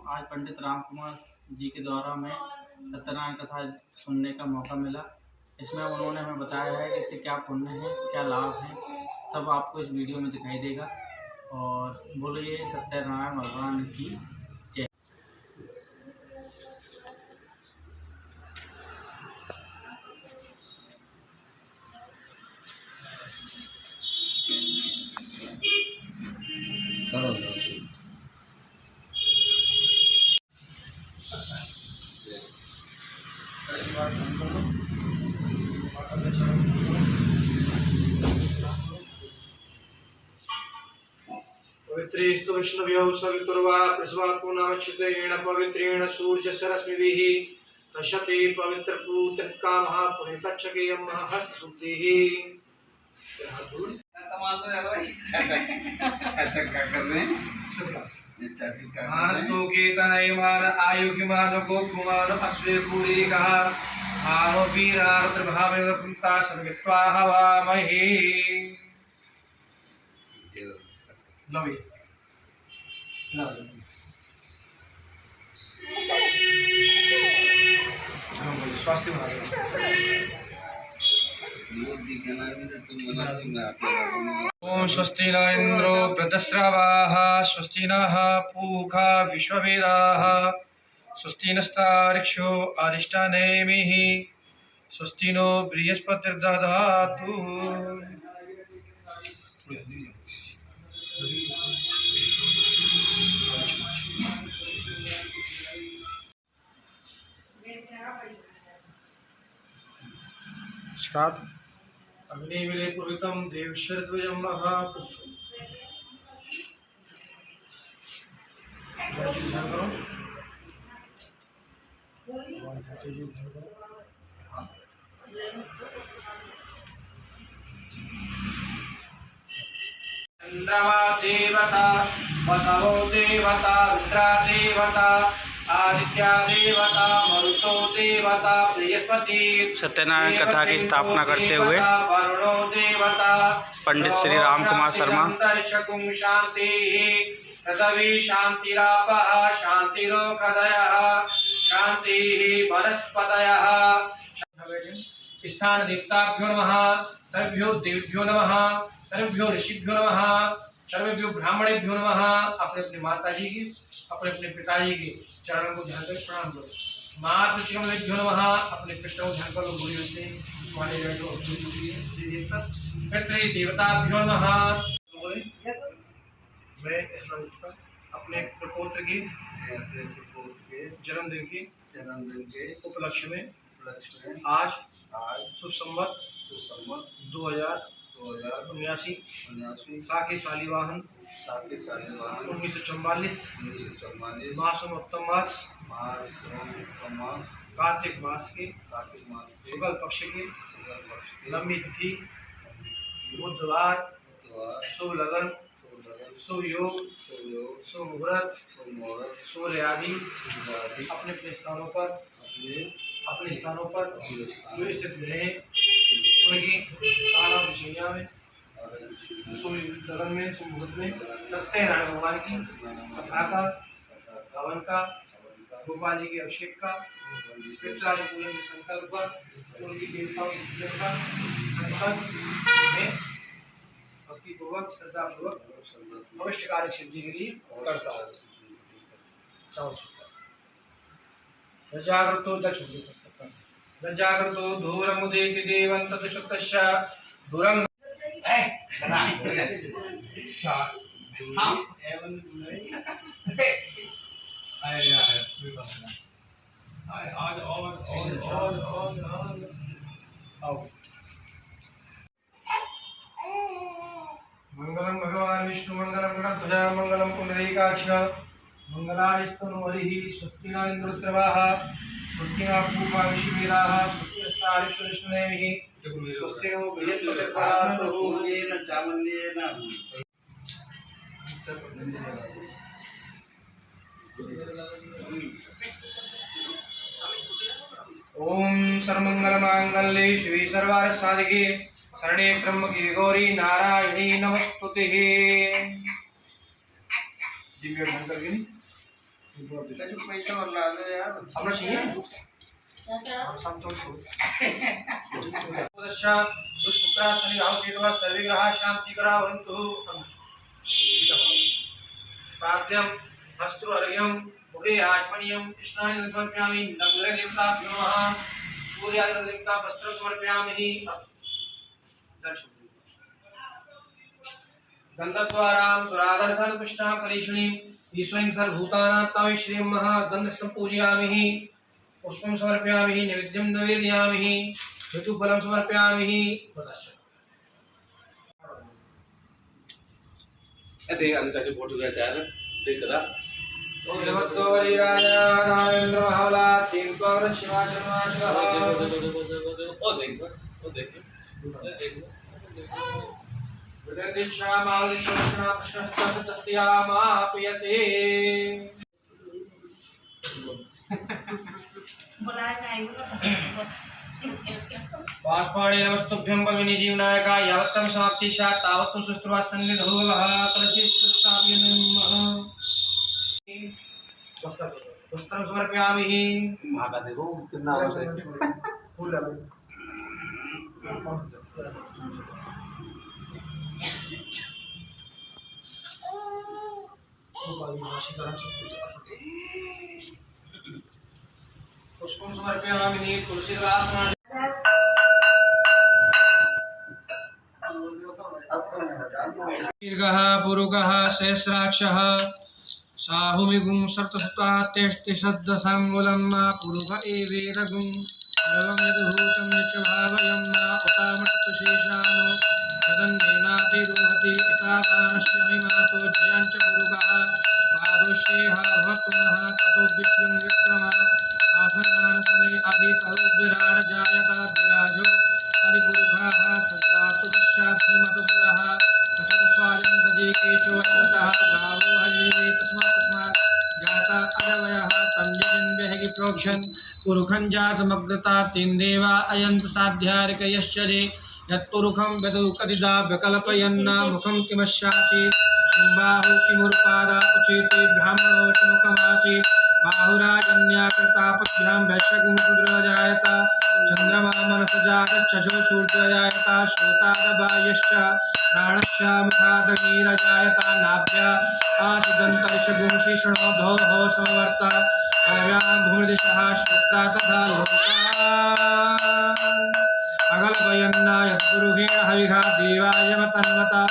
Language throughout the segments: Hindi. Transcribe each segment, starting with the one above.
आज पंडित राम कुमार जी के द्वारा हमें सत्यनारायण कथा सुनने का मौका मिला। इसमें उन्होंने हमें बताया है कि इसके क्या पुण्य हैं, क्या लाभ हैं, सब आपको इस वीडियो में दिखाई देगा। और बोलिए सत्यनारायण भगवान की जय। पवित्रेस्तु विष्णुभ्यो सवितुर्वा प्रस्वात्मो नामच्छिद्रेण पवित्रेण सूर्यस्य तस्यते पवित्रपूतः कामः पुनितच्छकेयं हस्तशुद्धिः। मान आयुगिमान गोकुमान अश्वे पूरीकः मानो वीरारुद्रभावेव कुन्ता सर्वित्वा हवामहे। स्वास्थ्य ओम स्वस्ति न इंद्रो वृद्धश्रवाः स्वस्ति नः पूषा विश्ववेदाः स्वस्ति नस्तार्क्ष्यो अरिष्टानेमिः स्वस्ति नो बृहस्पतिर्दधातु। अग्निविले पूर्वितं देवशरद्वयं महापुरुषं देवता वसवो देवता रुद्रा देवता आदित्या देवता मरुतो देवता बृहस्पति। सत्यनारायण कथा की स्थापना करते हुए वरुणो देवता पंडित श्री राम कुमार शर्मा। शांति पृथ्वी शांतिरापः शांतिरोषधयः शांति वनस्पतयः। स्थान देवताभ्यो नमः सर्वेभ्यो देवेभ्यो नमः सर्वेभ्यो ऋषिभ्यो नमः सर्वेभ्यो ब्राह्मणेभ्यो नमः। अपने अपनी माता जी की अपने अपने पिताजी के चरणों को ध्यान कर प्रणाम करो। मातृभ्यो नमः अपने पितरों को ध्यान करो। गुरु से हमारे पितृ देवताभ्यो नमः। मैं अपने प्रपोत्र के जन्मदिन के उपलक्ष्य में आज शुभ संवत 2079 साके शालिवाहन 1944 मासों उत्तम मास कार्तिक मास के शुक्ल पक्ष के लंबी तिथि बुधवार शुभ लगन शुभ योग शुभ मुहूर्त सूर्य आदि अपने स्थानों पर जो स्थित रहे उनकी तारा में शुभ लगन में शुभ मुहूर्त में सत्यनारायण भगवान की कथा का हवन का गोपाल जी के अभिषेक का पितराज पूजन के संकल्प पर उनकी देवताओं की पूजन का संकल्प में भक्तिपूर्वक श्रद्धापूर्वक अवश्य कार्य सिद्धि के लिए करता हूँ। जागृतो जागृतो धूरमुदेति देवं तत्सुतश्च दूरं मंगलम भगवान विष्णु मंगलम गणध्वजा मंगलम पुंडरीकाक्ष मंगलास्तनु हरिः स्वस्ति न इंद्रश्रवाः स्वस्ति न पूषा विश्ववेदाः स्वस्ति नस्तार्क्ष्यो स्वस्ति नो ओम सर्वमंगलमांगल्ये शिवे सर्वार्थसाधिके शरणे त्र्यंबके गौरी नारायणी नमस्तुते। दिव्य ढंग करके पैसा और ला दो यार अपना चाहिए दुष्पुत्रा शनि राहु केतुः सर्वे ग्रहाः शान्तिकरा भवन्तु। पाद्यं वस्त्रु अर्घ्यं मुखे आचमनीयं कृष्णाय समर्पयामि। नवग्रहदेवताभ्यो नमः। सूर्यादिदेवता वस्त्रं समर्पयामि। गन्धद्वारां दुरादर्शन पुष्टां करीषणीं ईश्वरीं सर्वभूतानां तां श्रीं महागन्धं पूजयामि। पुष्पं समर्पयामि। नैवेद्यं निवेदयामि। ऋतुफलं समर्पयामि। देख अनुचाचे फोटो घ्यायचा यार देख करा देवद्गौरी राजा रामेंद्र महावला तीन कौर शिवाशनवाशः ओ देख प्रदीक्षा मावलिशोषणा प्रशस्तस्तस्यामापयते। वाष्पाणे नमस्तुभ्यं बलविनी जीवनायका यावत्तं समाप्ति स्यात् तावत्तं सुस्त्वा सन्निधो भवः कलशिष्टस्थापयामः। वस्त्रं समर्पयामि। महाका देखो कितना आवाज है फूल डालो। पुष्पं समर्पयामि। तुलसीदासनानि दीर्घः पुरुषः सहस्राक्षः साहुमिगुं सप्तसप्तात्यष्टिशब्दसाङ्गुलं मा पुरुष एवेदगुं सर्वं यद्भूतं यच्च भावयं मा उतामटतशेषानो यदन्नेनातिरोहति एतावानस्य महिमातो जयञ्च पुरुषः पादोष्येह भवत्पुनः ततो विश्वं विक्रमा आसनानसने अभितौ विराड जायता विराजो अधिपुरुषः सजातु पश्चात् धीमतपुरः कसदस्वाजं तजे केशो यतः गावो हजे तस्मात् जाता अजवयः तं जजन्व्यहि प्रोक्षन् पुरुखं जातमग्रता तेन देवा अयन्त साध्यार्क यश्चरे यत्पुरुखं वेदौ कतिदा व्यकल्पयन्न मुखं किमस्यासीत् किं बाहु किमुरुपादा उचेते ब्राह्मणो सुमुखमासीत् बाहुराजन्याकृतापद्भ्यां वैश्यगुं शूद्रमजायत चन्द्रमा मनसजातश्चशो सूर्यजायत श्रोतादबाह्यश्च प्राणश्च मुखादग्निरजायत नाभ्या आसीदन्तरिक्षगुं शिष्णोधोः समवर्त कलव्यां भूमिदिशः श्रोत्रा तथा लोका अगलपयन्ना यत्पुरुषेण हविषा देवाय तन्वता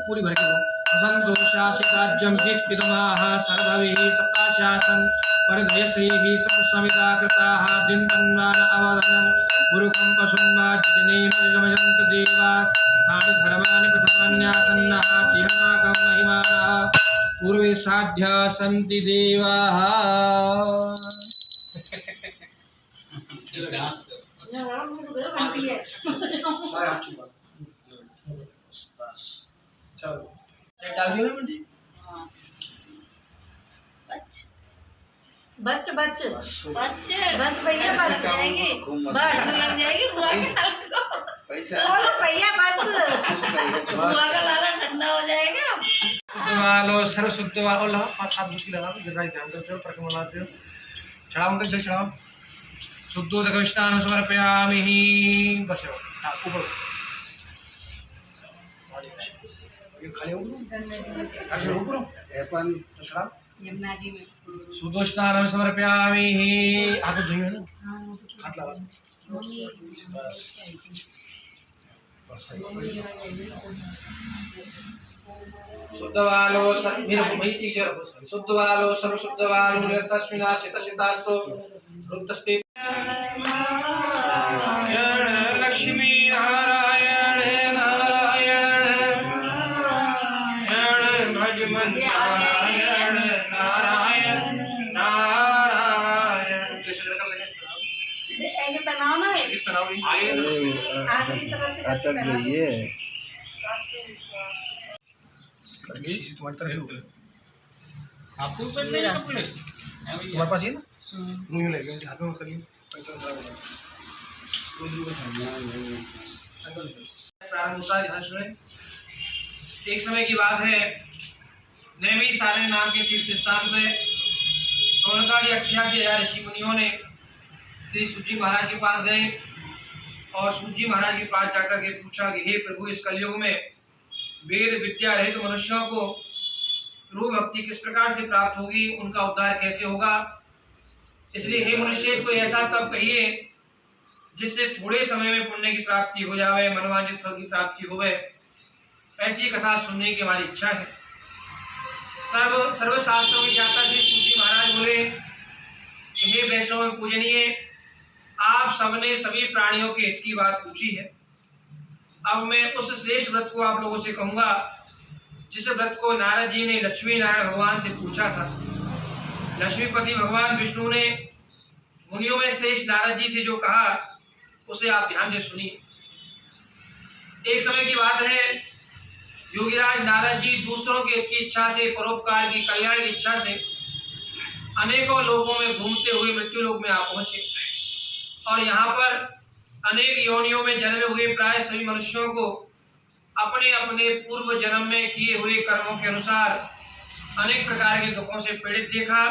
पूरी भर के वसन्तोषासिताज्यं भिक्षपितमाः शरदभिः सप्ताशासन् परधयस्त्रीः सप्तसमिता कृताः दिन्तन्वान अवदनं पुरुखं पशुं वा जजनेन जजमजन्त देवास् तानि धर्माणि प्रथमान्यासन्नः तिहनाकं महिमानः पूर्वे साध्या सन्ति देवाः। चलो डाल दिया ना मंडी। बच बच बच बस भैया बच जाएगी बस लग जाएगी बुआ के पैसा बोलो भैया बच बुआ का लाला ठंडा हो जाएगा। वालो सर्व शुद्ध वालो ला पांच सात मुश्किल लगा तो जगह ध्यान करते हो परक मनाते हो चढ़ाओ उनके जल चढ़ाओ शुद्धोदक स्नानं समर्पयामि। बस ऊपर खाली ऊपर अपन तो चढ़ाओ यमुना जी में शुद्धो स्नानं समर्पयामि। हाथ धोइए ना हाथ लगा शुद्धवालो मेरे भाई एक जगह शुद्धवालो सर्व शुद्धवालो तस्मिन् शितास्तो रुद्रस्ते लक्ष्मी नारायण नारायण भजमन नारायण नारायण नारायण। जैसे लड़का मैंने ऐसे बनाओ ना इस बनाओ आगे आगे की तरफ से अटक गई है शीशी तुम्हारी तरह है उधर आपको ऊपर ले जाना पड़ेगा तुम्हारे पास ये ना रूम लगे उनके हाथ में मत करिए प्रारंभ होता है ध्यान सुने। एक समय की बात है नेमी सारे नाम के तीर्थ स्थान पे सौनकादि 88,000 ऋषि मुनियों ने श्री सूत जी महाराज के पास गए और सूत जी महाराज के पास जाकर के पूछा कि हे प्रभु, इस कलयुग में वेद विद्या रहित तो मनुष्यों को प्रभु भक्ति किस प्रकार से प्राप्त होगी, उनका उद्धार कैसे होगा। इसलिए हे मनुष्य, कोई ऐसा तब कहिए जिससे थोड़े समय में पुण्य की प्राप्ति हो जावे, मनोवांछित फल की प्राप्ति होवे। ऐसी कथा सुनने की हमारी इच्छा है। तब सर्वशास्त्रों की ज्ञाता श्री सूत जी महाराज बोले कि हे वैष्णव में पूजनीय, आप सबने सभी प्राणियों के हित की बात पूछी है। अब मैं उस श्रेष्ठ व्रत को आप लोगों से कहूंगा जिस व्रत को नारद जी ने लक्ष्मी नारायण भगवान से पूछा था। लक्ष्मीपति भगवान विष्णु ने मुनियों में श्रेष्ठ नारद जी से जो कहा उसे आप ध्यान से सुनिए। एक समय की बात है, योगीराज नारद जी दूसरों के हित की इच्छा से, परोपकार की, कल्याण की इच्छा से अनेकों लोगों में घूमते हुए मृत्यु लोक में आ पहुंचे और यहाँ पर अनेक योनियों में जन्मे हुए प्राय सभी मनुष्यों को अपने अपने पूर्व जन्म में किए हुए कर्मों के अनुसार अनेक प्रकार के दुखों से पीड़ित देखा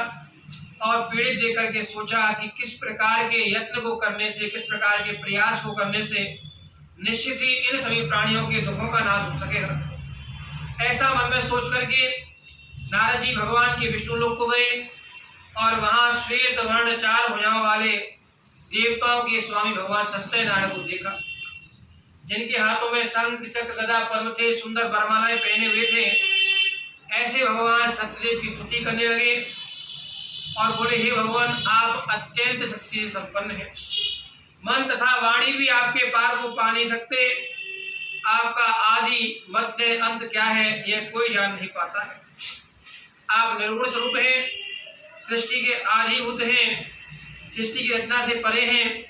और पीड़ित देख करके सोचा कि किस प्रकार के यत्न को करने से, किस प्रकार के प्रयास को करने से निश्चित ही इन सभी प्राणियों के दुखों का नाश हो सकेगा। ऐसा मन में सोच करके नारद जी भगवान के विष्णु लोक को गए और वहां श्वेत वर्ण 4 भुजाओं वाले देवताओं के स्वामी भगवान सत्यनारायण को देखा, जिनके हाथों में शंख चक्र गदा पद्म थे, सुंदर वरमालाएं पहने हुए थे। ऐसे भगवान सत्यदेव की स्तुति करने लगे और बोले, हे भगवान, आप अत्यंत शक्ति से संपन्न हैं। मन तथा वाणी भी आपके पार को पा नहीं सकते। आपका आदि मध्य अंत क्या है यह कोई जान नहीं पाता है। आप निर्गुण स्वरूप हैं, सृष्टि के आदिभूत हैं, सृष्टि की रचना से परे हैं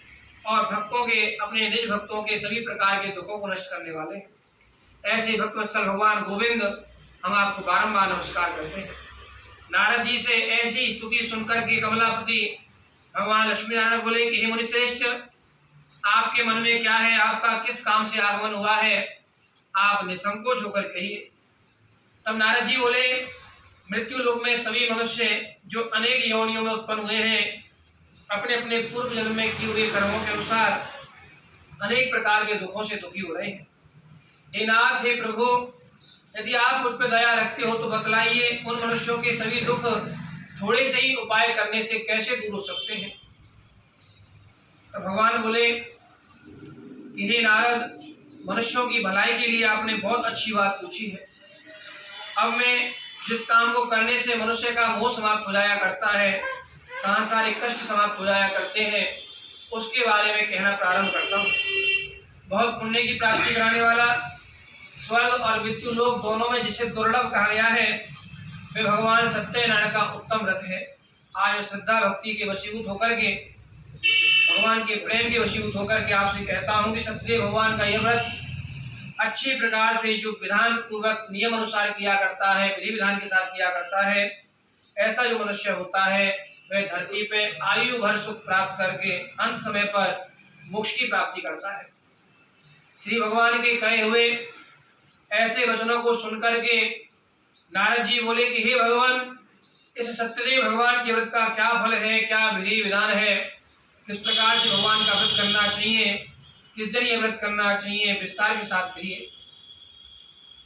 और भक्तों के, अपने निज भक्तों के सभी प्रकार के दुखों को नष्ट करने वाले हैं। ऐसे भक्तवत्सल भगवान गोविंद हम आपको बारंबार नमस्कार करते हैं। नारद जी से ऐसी स्तुति सुनकर के कमलापति भगवान लक्ष्मी नारायण बोले कि हे मुनिश्रेष्ठ, आपके मन में क्या है, आपका किस काम से आगमन हुआ है, आप निसंकोच होकर कहिए। तब नारद जी बोले, मृत्यु लोक में सभी मनुष्य जो अनेक योनियों में उत्पन्न हुए हैं, अपने अपने पूर्व जन्म में किए हुए कर्मों के अनुसार अनेक प्रकार के दुखों से दुखी हो रहे हैं। हे नाथ, हे प्रभु, यदि आप मुझ पर दया रखते हो तो बतलाइए, उन मनुष्यों के सभी दुख थोड़े से ही उपाय करने से कैसे दूर हो सकते हैं। तो भगवान बोले कि हे नारद, मनुष्यों की भलाई के लिए आपने बहुत अच्छी बात पूछी है। अब मैं जिस काम को करने से मनुष्य का मोह समाप्त हो जाया करता है, सांसारिक कष्ट समाप्त हो जाया करते हैं, उसके बारे में कहना प्रारंभ करता हूँ। बहुत पुण्य की प्राप्ति कराने वाला, स्वर्ग और मृत्यु लोक दोनों में जिसे दुर्लभ कहा गया है, वे भगवान सत्यनारायण का उत्तम व्रत है। आज श्रद्धा भक्ति के वशीभूत होकर के, भगवान के प्रेम के वशीभूत होकर के आपसे कहता हूँ कि सत्यदेव भगवान का यह व्रत अच्छी प्रकार से जो विधान पूर्वक नियम अनुसार किया करता है, विधि विधान के साथ किया करता है, ऐसा जो मनुष्य होता है वह धरती पे आयु भर सुख प्राप्त करके अंत समय पर मोक्ष की प्राप्ति करता है। श्री भगवान के कहे हुए ऐसे वचनों को सुनकर के नारद जी बोले कि हे भगवान, इस सत्यदेव भगवान के व्रत का क्या फल है, क्या विधि विधान है, किस प्रकार से भगवान का व्रत करना चाहिए, किस दिन ये व्रत करना चाहिए, विस्तार के साथ कहिए।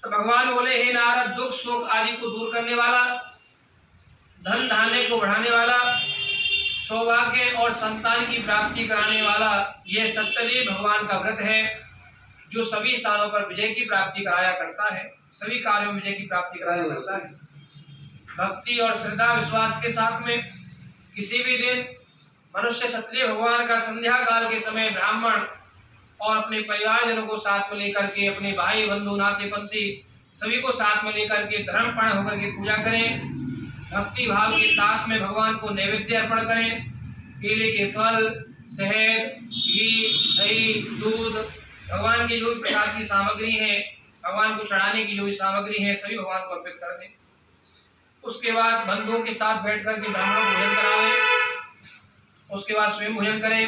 तो भगवान बोले, हे नारद, दुख सुख आदि को दूर करने वाला, धन धान्य को बढ़ाने वाला, सौभाग्य और संतान की प्राप्ति कराने वाला यह सत्यदेव भगवान का व्रत है, जो सभी स्थानों पर विजय की प्राप्ति कराया करता है, सभी कार्यों में विजय की प्राप्ति कराया करता है। भक्ति और श्रद्धा विश्वास के साथ में किसी भी दिन मनुष्य सत्यदेव भगवान का संध्या काल के समय ब्राह्मण और अपने परिवारजनों को साथ में लेकर के, अपने भाई बंधु नाते पंथी सभी को साथ में लेकर के धर्मपण होकर के पूजा करें। भक्ति भाव के साथ में भगवान को नैवेद्य अर्पण करें। केले के फल, शहद, घी, दही, दूध, भगवान की जो भी प्रकार की सामग्री है, भगवान को चढ़ाने की जो भी सामग्री है, सभी भगवान को अर्पित कर दें। उसके बाद बंधुओं के साथ बैठ करके ब्राह्मणों को भोजन करावें। उसके बाद स्वयं भोजन करें।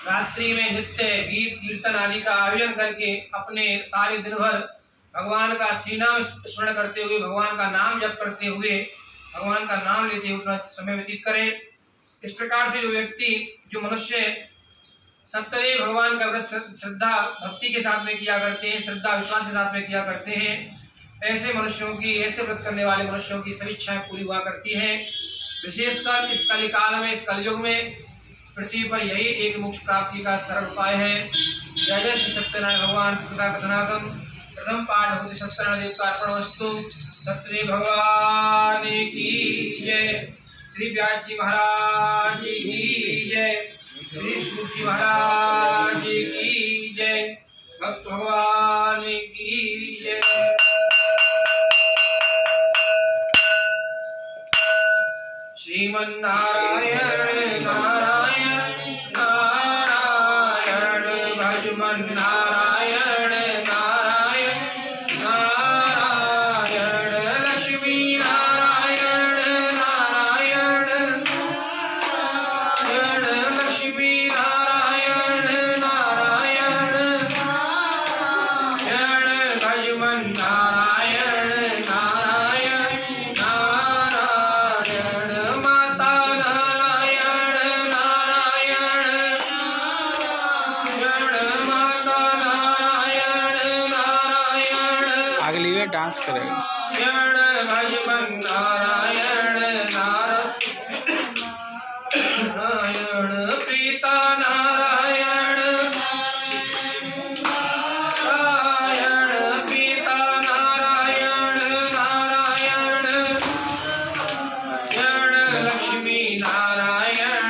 रात्रि में नित्य गीत कीर्तन आदि का आयोजन करके अपने सारे दिन भर भगवान का श्रीनाम स्मरण करते हुए, भगवान का नाम जप करते हुए भगवान का नाम लेते हुए अपना समय व्यतीत करे। इस प्रकार से जो व्यक्ति, जो मनुष्य सत्यदेव भगवान का व्रत श्रद्धा भक्ति के साथ में किया करते हैं, श्रद्धा विश्वास के साथ में किया करते हैं, ऐसे मनुष्यों की, ऐसे व्रत करने वाले मनुष्यों की सभी इच्छाएं पूरी हुआ करती हैं। विशेषकर इस कलिकाल में, इस कलयुग में पृथ्वी पर यही एक मोक्ष प्राप्ति का सरल उपाय है। जय जय श्री सत्यनारायण भगवान कथा कथनागम प्रथम पाठ होते सत्यनारायण देव का अर्पणमस्तु। सत्यदेव भगवान की जय। श्री व्यास जी महाराज की जय। श्री सूत जी महाराज की जय। भक्त भगवान की जय। श्रीमन्नारायण नारायण नारायण भजमन नारायण नारायण नारायण लक्ष्मी नारायण नारायण नारायण लक्ष्मी नारायण नारायण नारायण भजमन नारायण नारायण नारायण माता नारायण नारायण माता नारायण नारायण आगे लिए डांस करेगा। भजमन नारायण नारायण पिता नारायण नारायण पिता नारायण नारायण लक्ष्मी नारायण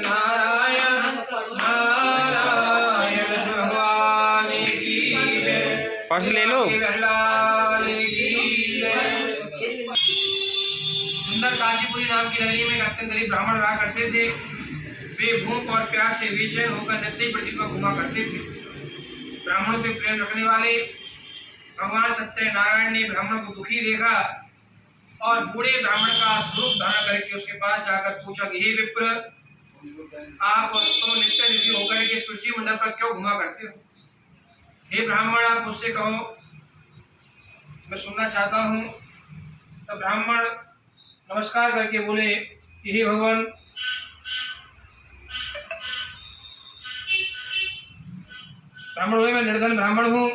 नारायण नारायण भगवान की जय। पर्स ले लो। सुंदर काशीपुरी नाम की नगरी में एक अत्यंत गरीब ब्राह्मण रहा करते थे। वे भूख और प्यास से बेचैन होकर नित्य प्रतिदिन घुमा करते थे। ब्राह्मणों से प्रेम रखने वाले भगवान सत्यनारायण ने ब्राह्मण को दुखी देखा और बूढ़े ब्राह्मण का स्वरूप धारण करके उसके पास जाकर पूछा कि हे विप्र, आप तो नित्य निधि होकर के इस पृथ्वी मंडल पर क्यों घुमा करते हो? हे ब्राह्मण, आप मुझसे कहो, मैं सुनना चाहता हूँ। तब ब्राह्मण नमस्कार करके बोले कि हे भगवान, ब्राह्मण हुए, मैं निर्धन ब्राह्मण हूँ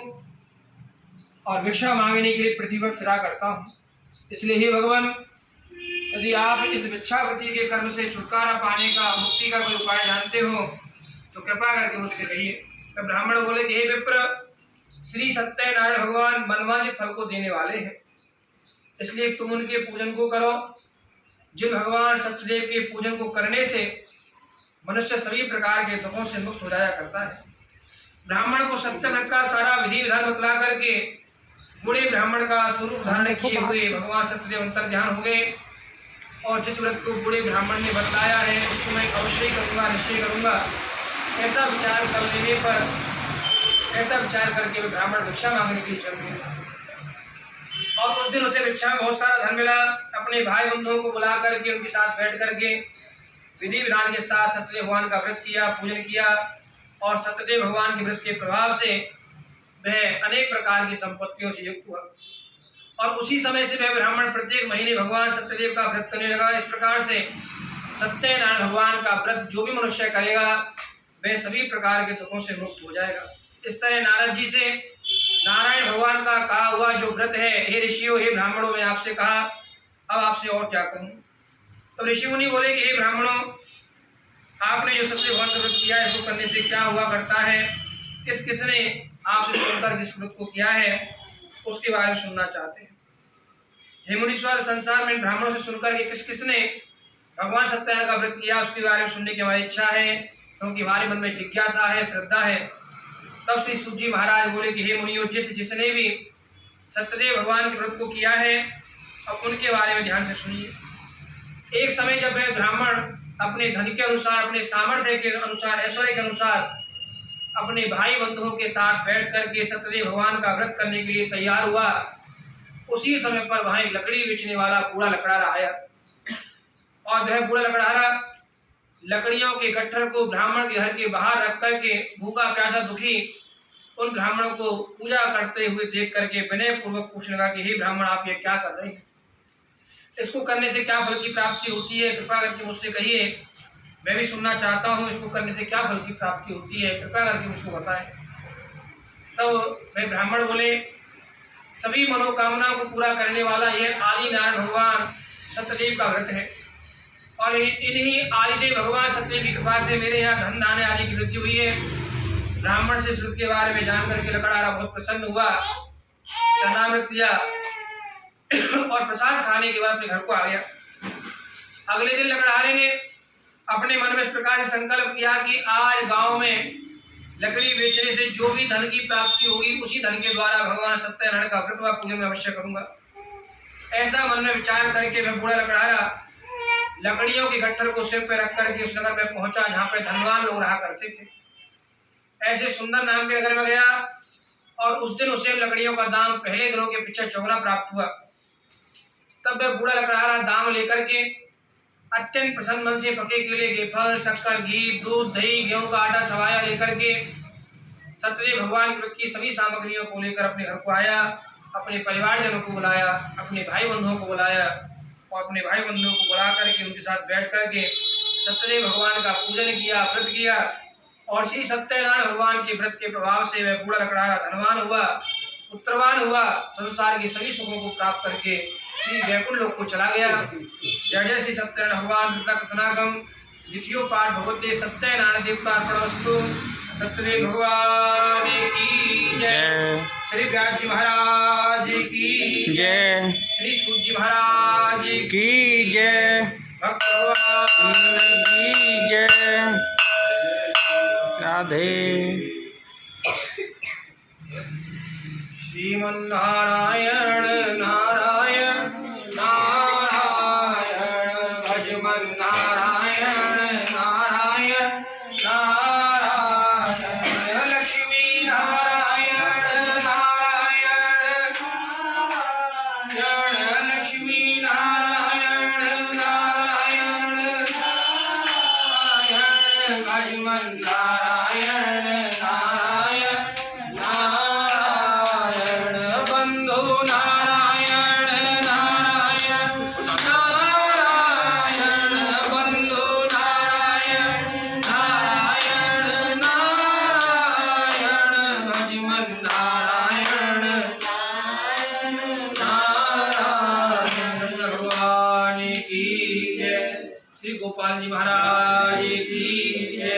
और भिक्षा मांगने के लिए पृथ्वी पर फिरा करता हूँ। इसलिए हे भगवान, यदि आप इस भिक्षावृत्ति के कर्म से छुटकारा पाने का, मुक्ति का कोई उपाय जानते हो तो कृपा करके मुझसे कहिए। तब ब्राह्मण बोले कि हे विप्र, श्री सत्यनारायण भगवान मनवांछित फल को देने वाले हैं, इसलिए तुम उनके पूजन को करो। जिन भगवान सत्यदेव के पूजन को करने से मनुष्य सभी प्रकार के सुखों से मुक्त हो जाया करता है। ब्राह्मण को सत्यव्रत का सारा विधि विधान बतला करके बूढ़े ब्राह्मण का स्वरूप धारण किए हुए भगवान सत्यदेव अंतर ध्यान हो गए और जिस व्रत को बूढ़े ब्राह्मण ने बतलाया है उसको मैं अवश्य करूंगा, निश्चय करूंगा। ऐसा विचार कर लेने पर, ऐसा विचार करके वे ब्राह्मण भिक्षा मांगने के लिए चल गए और उस दिन उसे भिक्षा में बहुत सारा धन मिला। अपने भाई बंधुओं को बुला करके उनके साथ बैठ करके विधि विधान के साथ सत्यदेव भगवान का व्रत किया, पूजन किया और सत्यदेव भगवान के व्रत के प्रभाव से वह अनेक प्रकार की संपत्तियों से युक्त हुआ और उसी समय से वह ब्राह्मण प्रत्येक महीने भगवान सत्यदेव का व्रत करने लगा। इस प्रकार से सत्यनारायण भगवान का व्रत जो भी मनुष्य करेगा वह सभी प्रकार के दुखों से मुक्त हो जाएगा। इस तरह नारद जी से नारायण भगवान का कहा हुआ जो व्रत है, हे ऋषियों, हे ब्राह्मणों, मैं आपसे कहा, अब आपसे और क्या कहूँ। तो ऋषि मुनि बोले कि हे ब्राह्मणों, आपने जो सत्य भगवान का व्रत किया है इसको करने से क्या हुआ करता है, किस किसने आपसे सुनकर जिस व्रत को किया है उसके बारे में सुनना चाहते हैं। हे मुनीश्वर, संसार में ब्राह्मणों से सुनकर के किस किसने भगवान सत्यनारायण का व्रत किया उसके बारे में सुनने की हमारी इच्छा है, क्योंकि हमारे मन में जिज्ञासा है, श्रद्धा है। तब श्री सूत जी महाराज बोले कि हे मुनियों, जिसने भी सत्यदेव भगवान के व्रत को किया है अब उनके बारे में ध्यान से सुनिए। एक समय जब वह ब्राह्मण अपने धन के अनुसार, अपने सामर्थ्य के अनुसार, ऐश्वर्य के अनुसार अपने भाई बंधुओं के साथ बैठ करके सत्यदेव भगवान का व्रत करने के लिए तैयार हुआ, उसी समय पर वहां एक लकड़ी बेचने वाला बूढ़ा लकड़ारा आया और वह बूढ़ा लकड़ारा लकड़ियों के गट्ठर को ब्राह्मण के घर के बाहर रख करके भूखा प्यासा दुखी उन ब्राह्मणों को पूजा करते हुए देख करके विनय पूर्वक पूछने लगा कि हे ब्राह्मण, आप ये क्या कर रहे हैं? इसको करने से क्या फल की प्राप्ति होती है, कृपा करके मुझसे कहिए, मैं भी सुनना चाहता हूँ। इसको करने से क्या फल की प्राप्ति होती है, कृपा करके मुझको बताएं। तो वे ब्राह्मण बोले, सभी मनोकामनाओं को पूरा करने वाला यह आदि नारायण भगवान सत्यदेव का व्रत है और इन्हीं आदिदेव भगवान सत्यदेव की कृपा से मेरे यहाँ धन धान्य आदि की वृद्धि हुई है। ब्राह्मण से इस व्रत के बारे में जान करके लकड़हारा बहुत प्रसन्न हुआ, चरणामृत लिया और प्रसाद खाने के बाद अपने घर को आ गया। अगले दिन लकड़हारे ने अपने मन में इस प्रकार से संकल्प किया कि आज गांव में लकड़ी बेचने से जो भी धन की प्राप्ति होगी उसी धन के द्वारा भगवान सत्यनारायण का व्रत व पूजन में अवश्य करूंगा। ऐसा मन में विचार करके वह बूढ़ा लकड़हारा लकड़ियों के गट्ठर को सिर पर रख करके उस नगर में पहुंचा जहां पर धनवान लोग रहा करते थे। ऐसे सुंदर नाम के नगर में गया और उस दिन उसे लकड़ियों का दाम पहले दिनों के पीछे चौगुना प्राप्त हुआ। तब वह बूढ़ा लकड़हारा दाम लेकर के अत्यंत प्रसन्न मन से पके केले के फल, शक्कर, घी, दूध, दही, गेहूं का आटा, सवाया लेकर के सत्यदेव भगवान की सभी सामग्रियों को लेकर अपने घर को आया। अपने परिवारजनों को बुलाया, अपने भाई बंधुओं को बुलाया और अपने भाई बंधुओं को बुला करके उनके साथ बैठ करके सत्यदेव भगवान का पूजन किया, व्रत किया और श्री सत्यनारायण भगवान के व्रत के प्रभाव से वह बूढ़ा लकड़हारा धनवान हुआ, पुत्रवान हुआ, संसार के सभी सुखों को प्राप्त करके श्री वैकुंठ लोक को चला गया। जय जय श्री सत्यनारायण भगवान कृतनागम द्वितीयो पाठ भगवते सत्यनारायण देवतार्पणमस्तु। सत्यदेव भगवान की जय। श्री व्यास जी महाराज की जय। श्री सूत जी महाराज की जय। भक्त भगवान की जय। राधे। श्रीमन्नारायण नारायण नारायण भजमन नारायण नारायण नारायण लक्ष्मी नारायण नारायण नारायण लक्ष्मी नारायण नारायण नारायण भजमन नारायण नारायण नारायण बंधु नारायण नारायण नारायण बंधु नारायण नारायण नारायण भजमन नारायण नारायण भगवान की जय। श्री गोपाल जी महाराज की जय।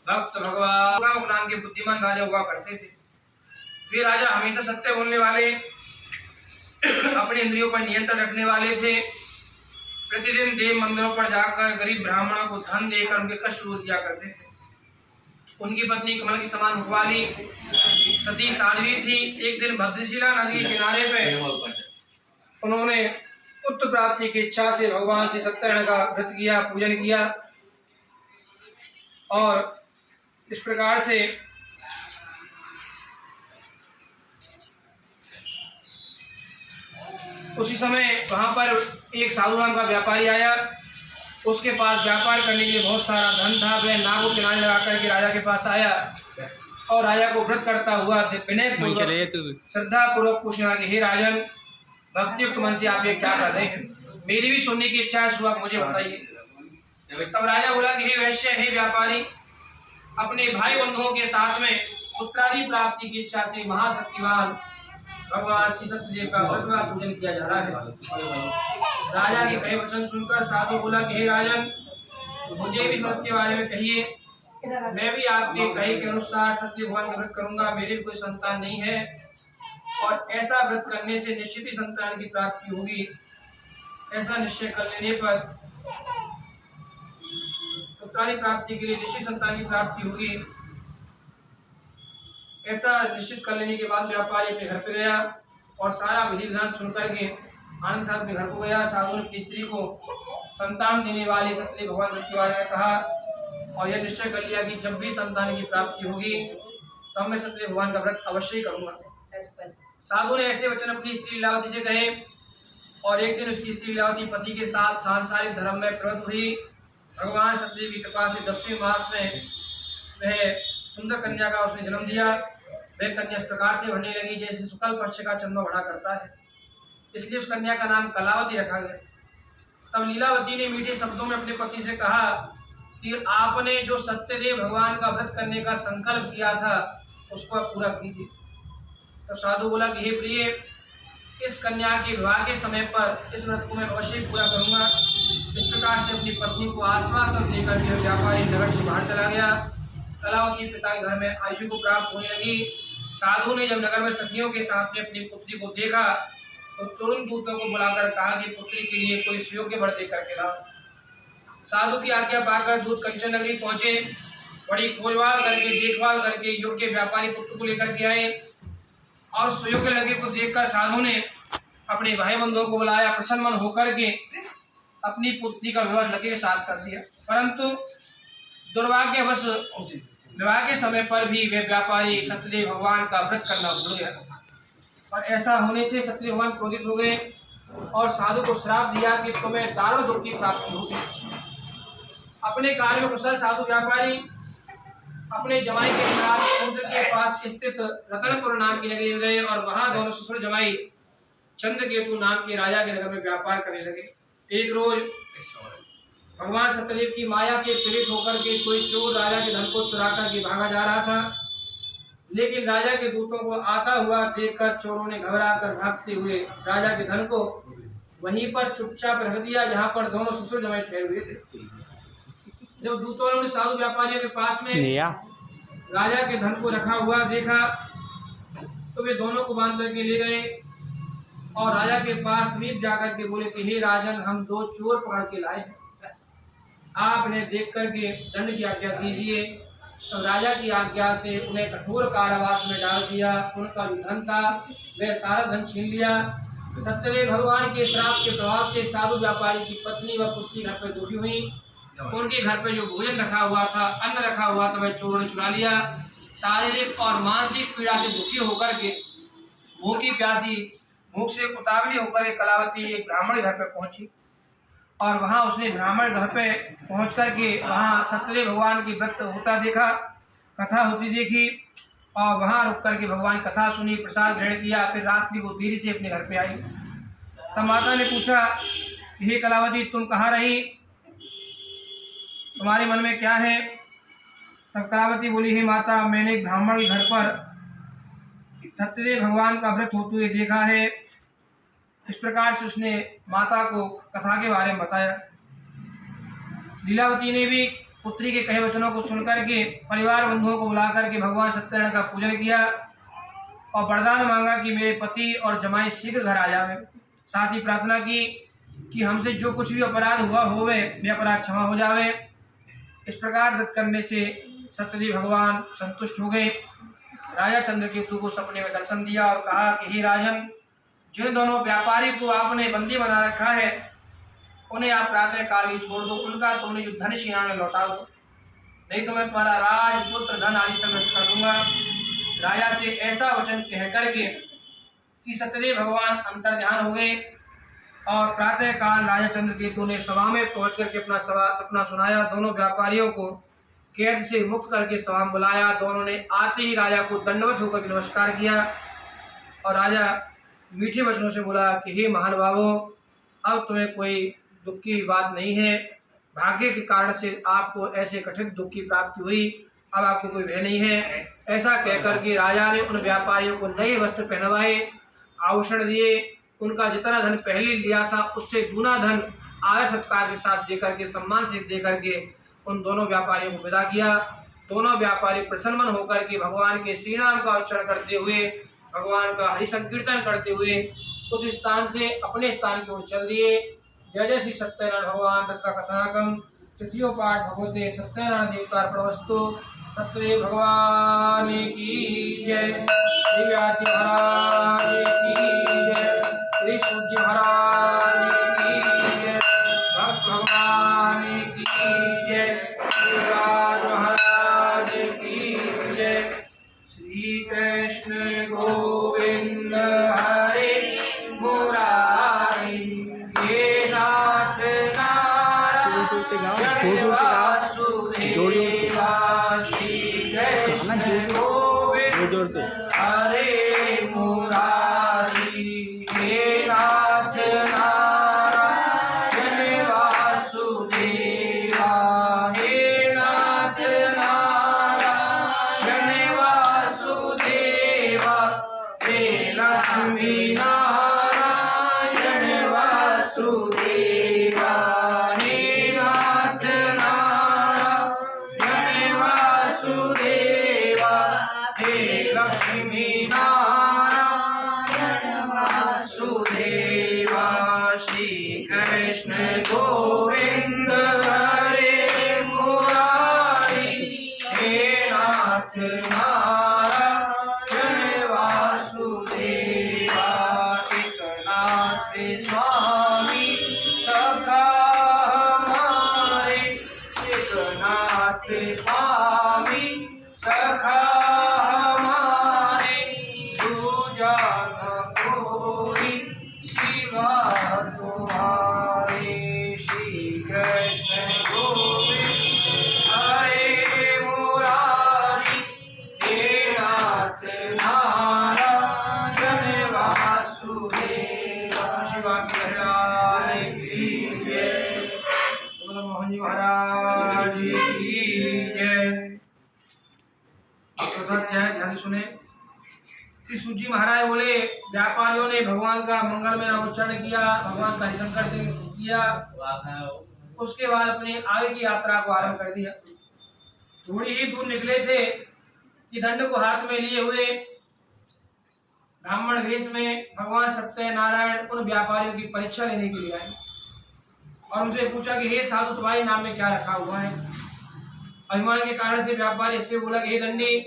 भक्त भगवान नाम के बुद्धिमान राजा हुआ करते थे। वे राजा हमेशा सत्य बोलने वाले, अपने इंद्रियों पर नियंत्रण रखने वाले थे। प्रतिदिन देव मंदिरों पर जाकर गरीब ब्राह्मणों को धन देकर उनके कष्ट दूर किया करते थे। उनकी पत्नी कमल की समान मुखवाली सती साध्वी थी। एक दिन भद्रशिला नदी के किनारे पे उन्होंने पुत्र प्राप्ति की इच्छा से भगवान श्री सत्यनारायण का व्रत किया, पूजन किया और इस प्रकार से उसी समय वहां पर एक साधु नाम का व्यापारी आया। उसके पास व्यापार करने के लिए बहुत सारा धन था। वह नाव को किनारे लगा करके राजा के पास आया और राजा को व्रत करता हुआ विनय श्रद्धा पूर्वक पूछना कि हे राजन, भक्तियुक्त मन से आप ये क्या कर रहे हैं? मेरी भी सुनने की इच्छा है, सो आप मुझे बताइए। तब राजा बोला कि हे वैश्य, हे व्यापारी, अपने भाई बंधुओं के साथ में पुत्रादि प्राप्ति की इच्छा से महाशक्तिमान भगवान श्री सत्यदेव का व्रत पूजन किया जा रहा है। राजा के कहे वचन सुनकर साधु बोला कि हे राजन, मुझे भी व्रत के बारे में कहिए। मैं भी आपके कहे के अनुसार सत्य भगवान का व्रत करूंगा। मेरी भी कोई संतान नहीं है और ऐसा व्रत करने से निश्चित ही संतान की प्राप्ति होगी। ऐसा निश्चय कर लेने पर पुत्रादि प्राप्ति के लिए निश्चित संतान की प्राप्ति होगी। ऐसा निश्चित कर लेने के बाद व्यापारी अपने घर पे गया और सारा विधि विधान सुनकर के आनंद साथ अपने घर को गया। साधु ने अपनी स्त्री को संतान देने वाले सत्यदेव भगवान के बारे में कहा और यह निश्चय कर लिया कि जब भी संतान की प्राप्ति होगी तब मैं सत्यदेव भगवान का व्रत अवश्य ही करूंगा। साधु ने ऐसे वचन अपनी स्त्री लीलावती से कहे और एक दिन उसकी स्त्री लीलावती पति के साथ सांसारिक धर्म में प्रवृत्त हुई। भगवान सत्यदेव की कृपा से 10वें मास में वह सुंदर कन्या का उसने जन्म दिया। वह कन्या इस प्रकार से बढ़ने लगी जैसे शुक्ल पक्ष का चंद्रमा बढ़ा करता है, इसलिए उस कन्या का नाम कलावती रखा गया। तब लीलावती ने मीठे शब्दों में अपने पति से कहा कि आपने जो सत्यदेव भगवान का व्रत करने का संकल्प किया था उसको आप पूरा कीजिए। तो साधु बोला कि हे प्रिय, इस कन्या के विवाह के समय पर इस व्रत को मैं अवश्य पूरा करूंगा। इस प्रकार से अपनी पत्नी को आश्वासन देकर के व्यापारी नगर से बाहर चला गया। कलावती पिता के घर में आयु को प्राप्त होने लगी। साधु ने जब नगर में सखियों के साथ में अपनी पुत्री को देखा तो तुरंत दूतों को बुलाकर कहा कि पुत्री के लिए कोई सुयोग्य वर देकर के लाओ। साधु की आज्ञा पाकर दूत कंचन नगरी पहुंचे। बड़ी खोजभाल करके देखभाल करके योग्य व्यापारी पुत्र को लेकर के आए और सुयोग्य लड़के को देखकर साधु ने अपने भाई बंधुओं को बुलाया। प्रसन्न मन होकर के अपनी पुत्री का विवाह लड़के के साथ कर दिया। परंतु दुर्भाग्यवश विवाह के समय पर भी वे व्यापारी सत्यदेव भगवान का व्रत करना भूल गया और ऐसा होने से सत्यदेव भगवान क्रोधित हो गए और साधु को श्राप दिया कि तुम्हें दारुण दुख की प्राप्ति होगी। अपने कार्य में कुशल साधु व्यापारी अपने जमाई के साथ समुद्र के पास स्थित रतनपुर नाम की नगरी में गए और वहां दोनों ससुर जमाई चंद्रकेतु नाम के राजा के नगर में व्यापार करने लगे। एक रोज भगवान सत्यदेव की माया से प्रेरित होकर के कोई चोर राजा के धन को चुरा कर के भागा जा रहा था, लेकिन राजा के दूतों को आता हुआ देखकर चोरों ने घबरा कर भागते हुए राजा के धन को वहीं पर चुपचाप रख दिया जहां पर दोनों ससुर जमाई ठहरे हुए थे। जब दूतों ने साधु व्यापारियों के पास में राजा के धन को रखा हुआ देखा तो वे दोनों को बांध करके ले गए और राजा के पास समीप जाकर के बोले कि हे राजन, हम दो चोर पकड़ के लाए हैं, आप इन्हें देख करके दंड की आज्ञा दीजिए। तो राजा की आज्ञा से उन्हें कठोर कारावास में डाल दिया। उनका जो धन था वह सारा धन छीन लिया। सत्यदेव भगवान के श्राप के प्रभाव से साधु व्यापारी की पत्नी व पुत्री घर पर दुखी हुई। उनके घर पर जो भोजन रखा हुआ था, अन्न रखा हुआ था, वह चोरों ने चुरा लिया। शारीरिक और मानसिक पीड़ा से दुखी होकर के भूखी प्यासी भूख से उतावली होकर कलावती एक ब्राह्मण घर पर पहुंची और वहां उसने ब्राह्मण घर पे पहुंच कर के वहां सत्यदेव भगवान की व्रत होता देखा, कथा होती देखी और वहां रुक कर के भगवान कथा सुनी, प्रसाद ग्रहण किया। फिर रात्रि को देरी से अपने घर पे आई। तब माता ने पूछा, हे कलावती, तुम कहाँ रही, तुम्हारे मन में क्या है? तब कलावती बोली, हे माता, मैंने एक ब्राह्मण के घर पर सत्यदेव भगवान का व्रत होते हुए देखा है। इस प्रकार से उसने माता को कथा के बारे में बताया। लीलावती ने भी पुत्री के कहे वचनों को सुनकर के परिवार बंधुओं को बुलाकर के भगवान सत्यनारायण का पूजन किया और वरदान मांगा कि मेरे पति और जमाई शीघ्र घर आ जावे। साथ ही प्रार्थना की कि हमसे जो कुछ भी अपराध हुआ होवे वे अपराध क्षमा हो जावे। इस प्रकार व्रत करने से सत्यदेव भगवान संतुष्ट हो गए। राजा चंद्रकेतु को सपने में दर्शन दिया और कहा कि हे राजन, जिन दोनों व्यापारी को आपने बंदी बना रखा है उन्हें आप प्रातः काल ही छोड़ दो, उनका तुमने जो धन सेना में लौटा दो, नहीं तो मैं तुम्हारा राजपुत्र धन आदि सब नष्ट कर दूंगा। राजा से ऐसा वचन कह करके कि सत्यदेव भगवान अंतर ध्यान हो गए और प्रातः काल राजा चंद्रकेतु ने सभा में पहुंच करके अपना सपना सुनाया। दोनों व्यापारियों को कैद से मुक्त करके सभा में बुलाया। दोनों ने आते ही राजा को दंडवत होकर नमस्कार किया और राजा मीठे वचनों से बोला कि हे महानुभावों, अब तुम्हें कोई दुख की बात नहीं है। भाग्य के कारण से आपको ऐसे कठिन दुख की प्राप्ति हुई, अब आपको कोई भय नहीं है। ऐसा कहकर के राजा ने उन व्यापारियों को नए वस्त्र पहनवाए, आभूषण दिए। उनका जितना धन पहले लिया था उससे दूना धन आदर सत्कार के साथ देकर के सम्मान से देकर के उन दोनों व्यापारियों को विदा किया। दोनों व्यापारी प्रसन्न मन होकर के भगवान के श्री नाम का उच्चारण करते हुए, भगवान का हरि संकीर्तन करते हुए उस स्थान से अपने स्थान की ओर चल दिए। जय जय श्री सत्यनारायण भगवान दत्ता कथाकम तृतीय पाठ भगवते सत्यनारायण देवतार्पणमस्तु। सत्यदेव भगवान की जय, श्री व्यास जी महाराज की जय, श्री सूर्य जी महाराज की जय, भक्त भगवान की जय, श्री राज महाराज की जय। श्री कृष्ण गोविंद हरे मुरारी, हे नाथ नारायण वासुदेवा, श्री कृष्ण गोविंद हरे मुरारी, हे नाथ नारायण नाथ स्वामी सखा हमारे, दूजा न कोई सिवा तुम्हारे। श्री कृष्ण गोविंद हरे मुरारी, हे नाथ नारायण वासुदेव। शिवा की लाल की जय, बोलो मोहन जी महाराज की जय। ध्यान सुने। श्री सूत जी महाराज बोले, व्यापारियों ने भगवान का मंगलमय नाम उच्चारण किया, भगवान का हरिशंकर किया, उसके बाद अपनी आगे की यात्रा को आरंभ कर दिया। थोड़ी ही दूर निकले थे कि दंड को हाथ में लिए हुए ब्राह्मण वेश में भगवान सत्यनारायण उन व्यापारियों की परीक्षा लेने के लिए आए और उनसे पूछा कि हे साधु, तुम्हारे नाम में क्या रखा हुआ है। अभिमान के कारण से व्यापारी इसलिए बोला कि हे दंडी,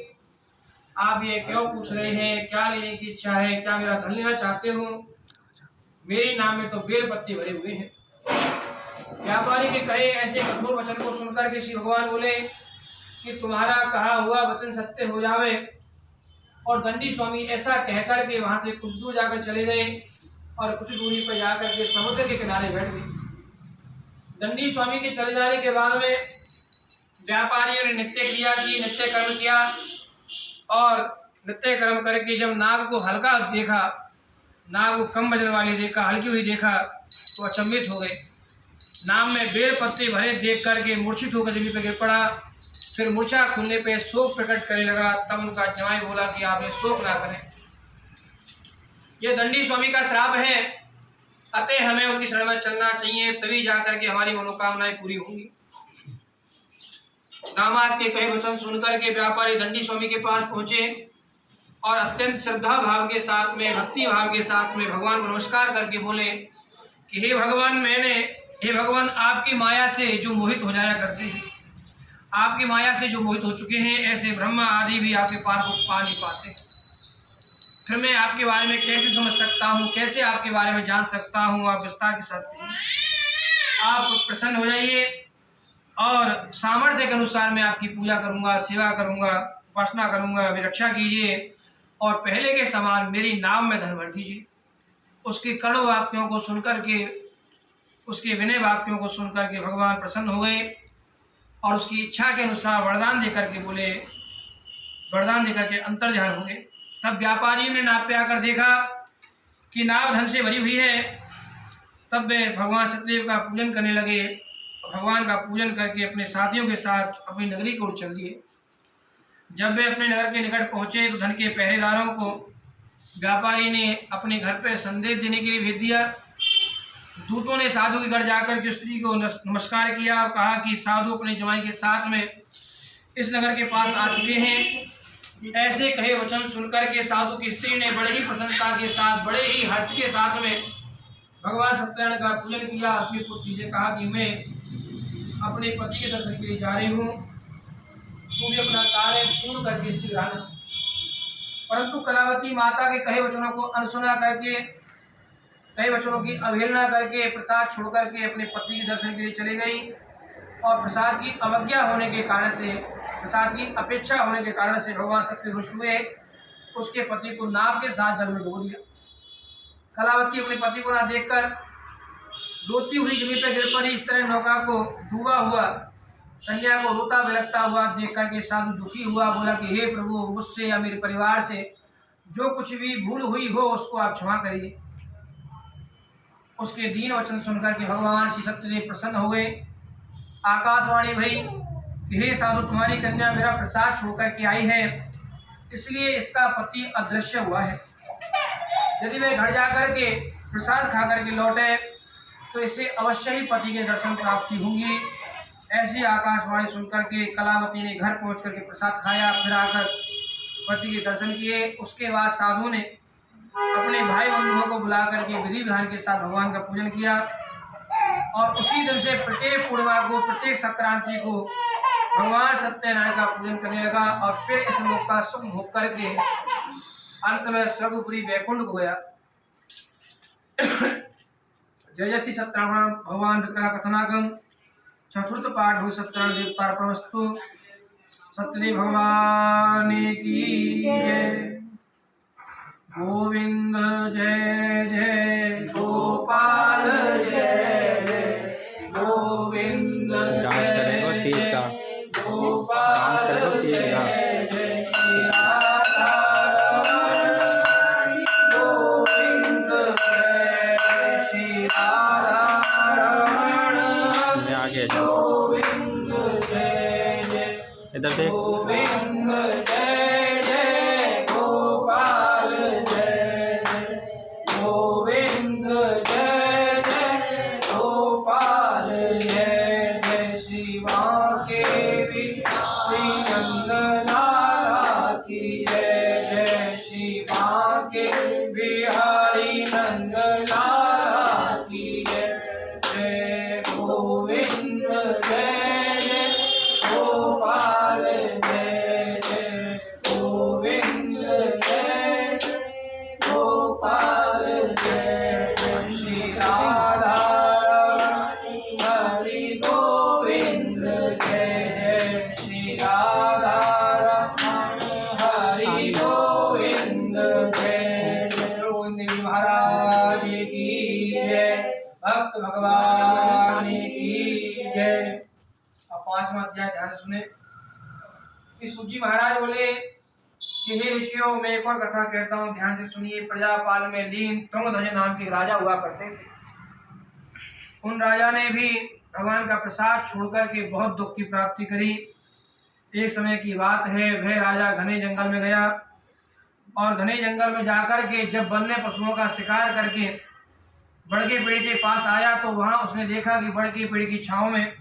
आप ये क्यों पूछ रहे हैं, क्या लेने की इच्छा है, क्या मेरा धन लेना चाहते हो? मेरे नाम में तो बेल पत्ते भरे हुए हैं। व्यापारी के कहे ऐसे कठोर वचन को सुनकर के श्री भगवान बोले कि तुम्हारा कहा हुआ वचन सत्य हो जावे। और दंडी स्वामी ऐसा कहकर के वहां से कुछ दूर जाकर चले गए और कुछ दूरी पर जाकर के समुद्र के किनारे बैठ गए। दंडी स्वामी के चले जाने के बाद में व्यापारियों ने नृत्य क्रिया की, नृत्य कर्म किया और नृत्य कर्म करके जब नाव को हल्का देखा, नाव को कम वजन वाली देखा, हल्की हुई देखा तो अचंभित हो गए। नाव में बेल पत्ते भरे देख करके मूर्छित होकर जमीन पर गिर पड़ा। फिर मूर्छा खुलने पे शोक प्रकट करने लगा। तब उनका जमाई बोला कि आप ये शोक ना करें, ये दंडी स्वामी का श्राप है, अतः हमें उनकी शरण में चलना चाहिए, तभी जाकर के हमारी मनोकामनाएं पूरी होंगी। दामाद के कहे वचन सुनकर के व्यापारी दंडी स्वामी के पास पहुंचे और अत्यंत श्रद्धा भाव के साथ में, भक्ति भाव के साथ में भगवान को नमस्कार करके बोले कि हे भगवान, आपकी माया से जो मोहित हो जाया करते हैं, आपकी माया से जो मोहित हो चुके हैं, ऐसे ब्रह्मा आदि भी आपके पार को पा नहीं पाते। फिर मैं आपके बारे में कैसे समझ सकता हूँ, कैसे आपके बारे में जान सकता हूँ? आप विस्तार के साथ आप प्रसन्न हो जाइए और सामर्थ्य के अनुसार मैं आपकी पूजा करूँगा, सेवा करूँगा, उपासना करूँगा, मेरी रक्षा कीजिए और पहले के समान मेरी नाम में धन भर दीजिए। उसके कड़ु वाक्यों को सुनकर के, उसके विनय वाक्यों को सुनकर के भगवान प्रसन्न हो गए और उसकी इच्छा के अनुसार वरदान देकर के बोले, वरदान देकर के अंतर्ध्यान हो गए। तब व्यापारियों ने नाव पे आकर देखा कि नाव धन से भरी हुई है। तब वे भगवान सत्यदेव का पूजन करने लगे। भगवान का पूजन करके अपने साथियों के साथ अपनी नगरी को चल दिए। जब वे अपने नगर के निकट पहुंचे तो धन के पहरेदारों को व्यापारी ने अपने घर पर संदेश देने के लिए भेज दिया। दूतों ने साधु के घर जाकर के स्त्री को नमस्कार किया और कहा कि साधु अपने जमाई के साथ में इस नगर के पास आ चुके हैं। ऐसे कहे वचन सुनकर के साधु की स्त्री ने बड़े ही प्रसन्नता के साथ, बड़े ही हर्ष के साथ में भगवान सत्यनारायण का पूजन किया। अपनी पुत्री से कहा कि मैं अपने पति के दर्शन के लिए जा रही हूँ, तू भी अपना कार्य पूर्ण करके शीघ्र आना। परंतु कलावती माता के कहे वचनों को अनसुना करके, कई वचनों की अवहेलना करके प्रसाद छोड़ करके अपने पति के दर्शन के लिए चले गई और प्रसाद की अवज्ञा होने के कारण से, प्रसाद की अपेक्षा होने के कारण से भगवान सत्य रुष्ट हुए। उसके पति को नाव के साथ जल में डुबो दिया। कलावती अपने पति को ना देखकर रोती हुई जमीन पर गिर पड़ी। इस तरह नौका को डूबा हुआ कन्या को रोता बिलखता हुआ देख करके साधु दुखी हुआ। बोला कि हे प्रभु, मुझसे या मेरे परिवार से जो कुछ भी भूल हुई हो उसको आप क्षमा करिए। उसके दीन वचन सुनकर के भगवान श्री सत्यदेव प्रसन्न हो गए। आकाशवाणी भई कि हे साधु, तुम्हारी कन्या मेरा प्रसाद छोड़ कर के आई है, इसलिए इसका पति अदृश्य हुआ है। यदि वे घर जाकर के प्रसाद खा करके लौटे तो इसे अवश्य ही पति के दर्शन प्राप्ति होंगी। ऐसी आकाशवाणी सुनकर के कलावती ने घर पहुंच करके प्रसाद खाया, फिर आकर पति के दर्शन किए। उसके बाद साधु ने अपने भाई बंधुओं को बुला करके विधि विधान के साथ भगवान का पूजन किया और उसी दिन से प्रत्येक पूर्णिमा को, प्रत्येक संक्रांति को भगवान सत्यनारायण का पूजन करने लगा और फिर इस लोक का सुख भोग करके अंत में स्वर्गपुरी वैकुंठ को गया। जय जय श्री सत्यनारायण भगवान का कथनागम चतुर्थ पाठ हो सत्यनारायण देवतार्पणमस्तु। सत्यदेव भगवान की जय। गोविंद जय जय गोपाल जय जय गोविंद जय जय गोपाल जय जय राधा रानी गोविंद जय श्री राधा रमण गोविंद जय जय इधर देख गोविंद जय जय गोपाल जय जय गोविंद जय जय गोपाल जय जय शिवा के बिहारी नंद लाला की जय जय शिवा के बिहारी नंद लाला की जय जय गोविंद जय जय गोपाल जय जय गोविंद जय जय गोपाल जय जय श्री राधा हरि गोविंद जय जय श्री राधा हरि गोविंद जय जय गोविंद देव महाराज की जय भक्त भगवान की जय। अब 5वां अध्याय ध्यान से सुने। कि सूजी महाराज बोले कि हे ऋषियों, मैं एक और कथा कहता हूँ, ध्यान से सुनिए। प्रजापाल में लीन तुंगध्वज नाम के राजा हुआ करते थे। उन राजा ने भी भगवान का प्रसाद छोड़कर के बहुत दुख की प्राप्ति करी। एक समय की बात है, वह राजा घने जंगल में गया और घने जंगल में जाकर के जब वन्य पशुओं का शिकार करके बड़के पेड़ के पास आया तो वहां उसने देखा कि बड़के पेड़ की छांव में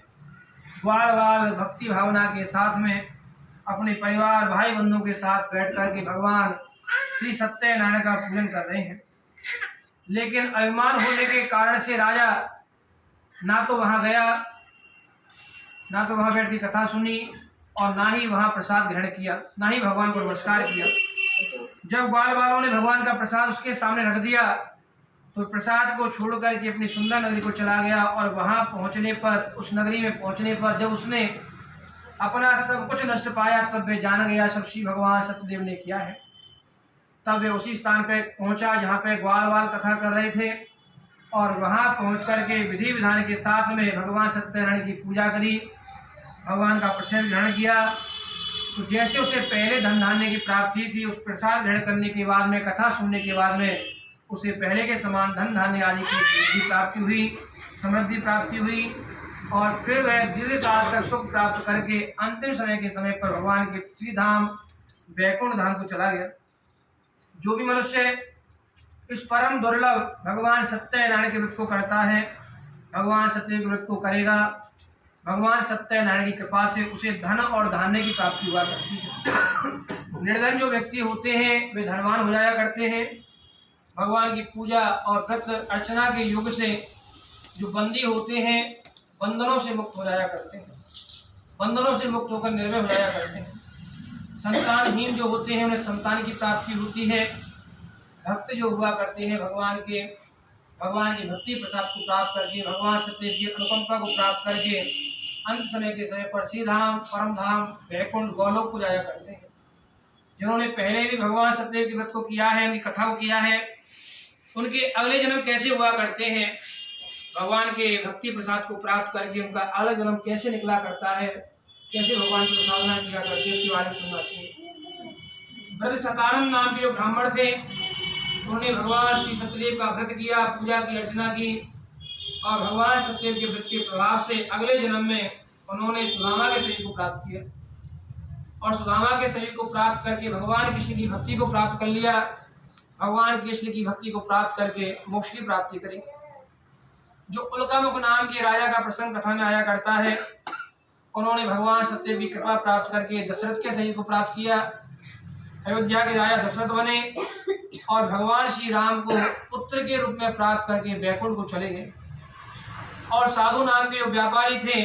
ग्वाल भक्ति भावना के साथ में अपने परिवार भाई बंधुओं के साथ बैठ कर के भगवान श्री सत्यनारायण का पूजन कर रहे हैं। लेकिन अभिमान होने के कारण से राजा ना तो वहां गया, ना तो वहां बैठ के कथा सुनी और ना ही वहां प्रसाद ग्रहण किया, ना ही भगवान को नमस्कार किया। जब ग्वाल वालों ने भगवान का प्रसाद उसके सामने रख दिया तो प्रसाद को छोड़ करके अपनी सुंदर नगरी को चला गया। और वहां पहुंचने पर, उस नगरी में पहुंचने पर जब उसने अपना सब कुछ नष्ट पाया तब वे जान गया सब श्री भगवान सत्यदेव ने किया है। तब वे उसी स्थान पे पहुंचा जहाँ पे ग्वाल वाल कथा कर रहे थे और वहां पहुंच करके विधि विधान के साथ में भगवान सत्यनारायण की पूजा करी, भगवान का प्रसाद ग्रहण किया। तो जैसे उसे पहले धन धान्य की प्राप्ति थी, उस प्रसाद ग्रहण करने के बाद में, कथा सुनने के बाद में उसे पहले के समान धन धान्य आदि की प्राप्ति हुई, समृद्धि प्राप्ति हुई। और फिर वह दीर्घ काल तक सुख प्राप्त करके अंतिम समय के समय पर भगवान के श्री धाम वैकुंठ धाम को चला गया। जो भी मनुष्य इस परम दुर्लभ भगवान सत्यनारायण के व्रत को करता है, भगवान सत्यदेव के व्रत को करेगा, भगवान सत्यनारायण की कृपा से उसे धन और धान्य की प्राप्ति हुआ करती है। निर्धन जो व्यक्ति होते हैं वे धनवान हो जाया करते हैं। भगवान की पूजा और व्रत अर्चना के योग से जो बंदी होते हैं बंधनों से मुक्त हो जाया करते हैं, बंधनों से मुक्त होकर निर्भय हो जाया करते हैं। संतानहीन जो होते हैं उन्हें संतान की प्राप्ति होती है। भक्त जो हुआ करते हैं भगवान की भक्ति प्रसाद को प्राप्त करके, भगवान सत्यदेव की अनुकंपा को प्राप्त करके अंत समय के समय पर श्री धाम, परम धाम, वैकुंठ, गोलोक को जाया करते हैं। जिन्होंने पहले भी भगवान सत्यदेव के व्रत को किया है, उनकी कथा को किया है, उनके अगले जन्म कैसे हुआ करते हैं, भगवान के भक्ति प्रसाद को प्राप्त करके उनका अगला जन्म कैसे निकला करता है, कैसे भगवान की साधना किया करते हैं, उसके बारे में सुनाते हैं। व्रत सतानंद नाम के जो ब्राह्मण थे उन्होंने भगवान श्री सत्यदेव का व्रत किया, पूजा की, अर्चना की और भगवान सत्यदेव के व्रत के प्रभाव से अगले जन्म में उन्होंने सुदामा के शरीर को प्राप्त किया और सुदामा के शरीर को प्राप्त करके भगवान कृष्ण की भक्ति को प्राप्त कर लिया। भगवान कृष्ण की भक्ति को प्राप्त करके मोक्ष की प्राप्ति करी। जो उल्कामुख नाम के राजा का प्रसंग कथा में आया करता है, उन्होंने भगवान सत्यदेव की कृपा प्राप्त करके दशरथ के शरीर को प्राप्त किया। अयोध्या के राजा दशरथ बने और भगवान श्री राम को पुत्र के रूप में प्राप्त करके वैकुंठ को चले गए। और साधु नाम के जो व्यापारी थे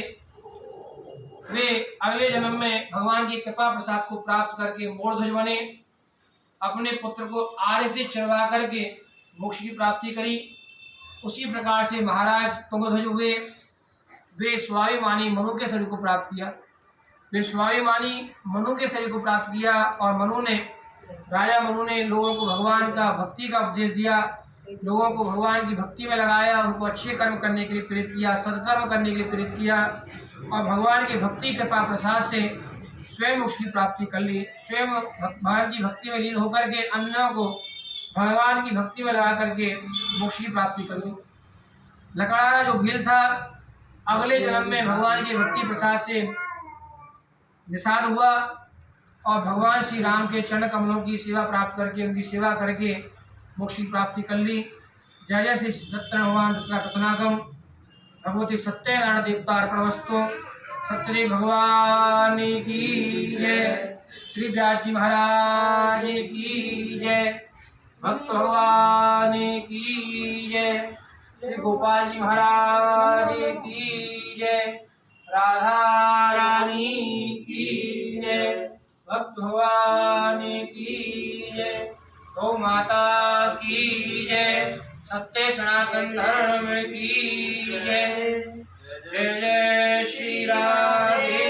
वे अगले जन्म में भगवान की कृपा प्रसाद को प्राप्त करके मोरध्वज बने, अपने पुत्र को आर्य से चढ़वा करके मोक्ष की प्राप्ति करी। उसी प्रकार से महाराज तुंगध्वज हुए, वे स्वाभिमानी मनु के शरीर को प्राप्त किया। वे स्वाभिमानी मनु के शरीर को प्राप्त किया और राजा मनु ने लोगों को भगवान का भक्ति का उपदेश दिया, लोगों को भगवान की भक्ति में लगाया, उनको अच्छे कर्म करने के लिए प्रेरित किया, सत्कर्म करने के लिए प्रेरित किया और भगवान की भक्ति कृपा प्रसाद से स्वयं मोक्ष की प्राप्ति कर ली। स्वयं भगवान की भक्ति में लीन होकर के अन्यों को भगवान की भक्ति में लगा करके मोक्ष की प्राप्ति कर ली। लकड़हारा जो भील था अगले जन्म में भगवान की भक्ति प्रसाद से निषाद हुआ और भगवान श्री राम के चरण कमलों की सेवा प्राप्त करके उनकी सेवा करके मोक्ष की प्राप्ति कर ली। जय जय श्री दत्त भगवान कथनागम भगवती सत्यनारायण देवता अर्पणमस्तु। सत्यदेव भगवान की जय, श्री व्यास जी महाराज की जय, भक्त भगवान की जय, श्री गोपाल जी महाराज की जय, राधा रानी की जय, भक्त भगवान की जय, गौ माता की जय, सत्य सनातन धर्म की जय। जय जय श्री राधे।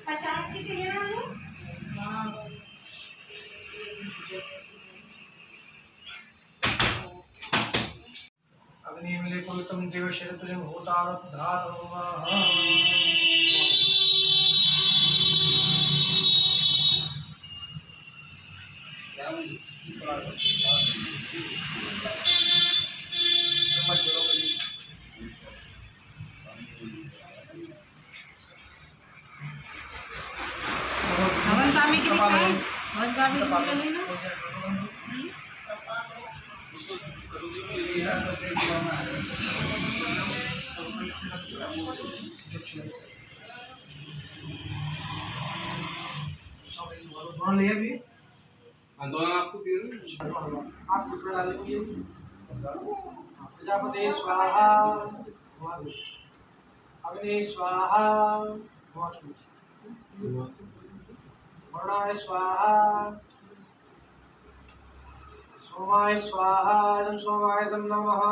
पचास की चाहिए ना हमें? अग्नि मिले कुलतम देव शरतम होतारत धातु हवन स्वामी के लिए खाए, हवन स्वामी के लिए लेना। लिया भी आंदोलन आपको आप कुछ डाल लीजिए। प्रजापति स्वाहा, अग्नि स्वाहा, वर्णाय स्वाहा, सोमाय स्वाहा, इदं सोमाय नमः।